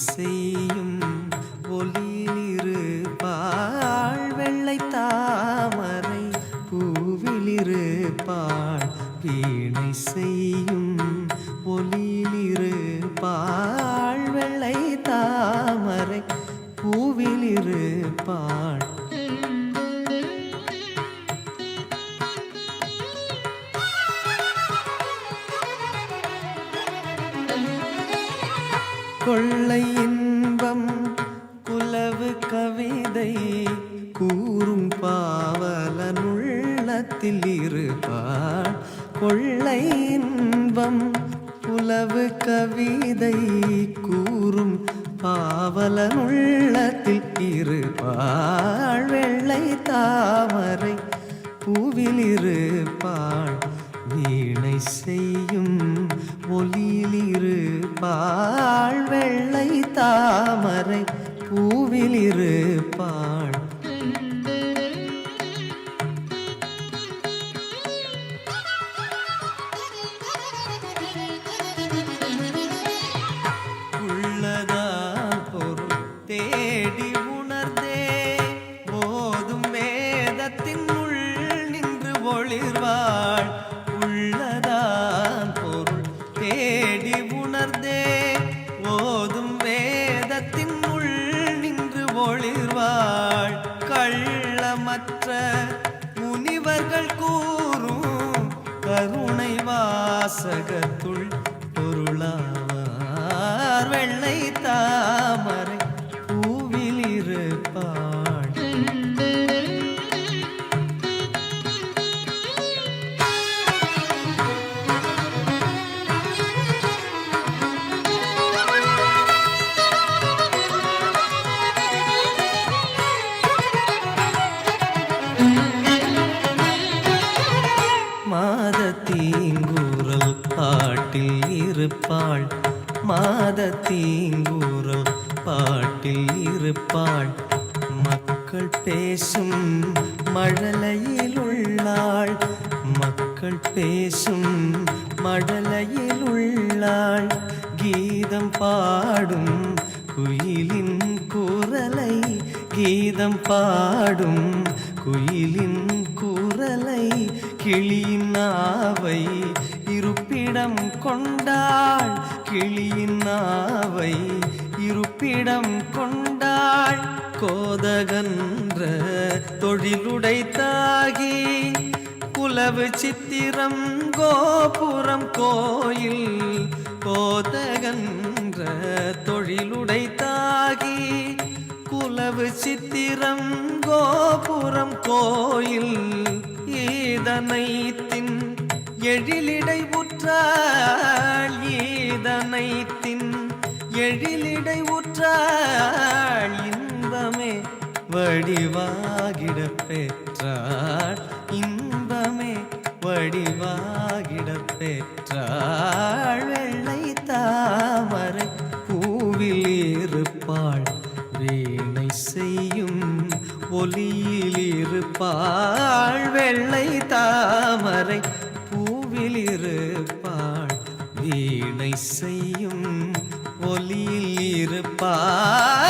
செய்யும் ஒலியிலிருப்பாள் வெள்ளை தாமரை பூவிலிருப்பாள் வீணை செய்யும் ஒலியிலிருப்பாள் வெள்ளை தாமரை பூவிலிருப்பாள் கொள்ளை இன்பம் குலவு கவிதை கூறும் பாவலனுள்ளத்தில் இருப்பாள் கொள்ளை இன்பம் குலவு கவிதை கூறும் பாவலனுள்ளத்தில் இருப்பாள் வெள்ளை தாமரை பூவில் இருப்பாள் வீணை செய்யும் ஒலியில் இருப்பாள் வெள்ளை தாமரை பூவில் இருப்பாள் உள்ளதான் பொருள் தேடி உணர்ந்தே போதும் வேதத்தின் உள் நின்று ஒளிர்வாள் உள்ளதான் பொருள் தேடி உணர்ந்தே ஓதும் வேதத்தின் உள் நின்று ஒளிர்வாள் கள்ளமற்ற முனிவர்கள் கூறும் கருணை வாசகத்துள் பொருளாவார் வெள்ளை தாமரை பூவில் இருப்பாள் மாதத்தீங்கூறல் பாட்டில் இருப்பாள் மாதத்தீங்கூறல் பாட்டில் இருப்பாள் மக்கள் பேசும் மழலையில் உள்ளாள் மக்கள் பேசும் மழலையில் உள்ளாள் கீதம் பாடும் குயிலின் குரலை கீதம் பாடும் குயிலின் குரலை கிளியின் நாவை இருப்பிடம் கொண்டாள் கிளியின் நாவை இருப்பிடம் கொண்டாள் கோதகன்ற தொழிலுடைத்தாகி குலவு சித்திரம் கோபுரம் கோயில் கோதகன்ற தொழிலுடைத்தாகி குலவு சித்திரம் கோபுரம் கோயில் ஈதனைத்தின் எழிலிடை உற்றாள் ஈதனைத்தின் எழிலிடை உற்றாள் இன்பமே வடிவாகிட பெற்றாள் இன்பமே வடிவாகிட பெற்றாள் வெள்ளை தாமரை பூவில் இருப்பாள் வீணை செய்யும் ஒலியில் இருப்பாள் வெள்ளை தாமரை பூவில் இருப்பாள் வீணை செய்யும் ஒலியில் இருப்பாள்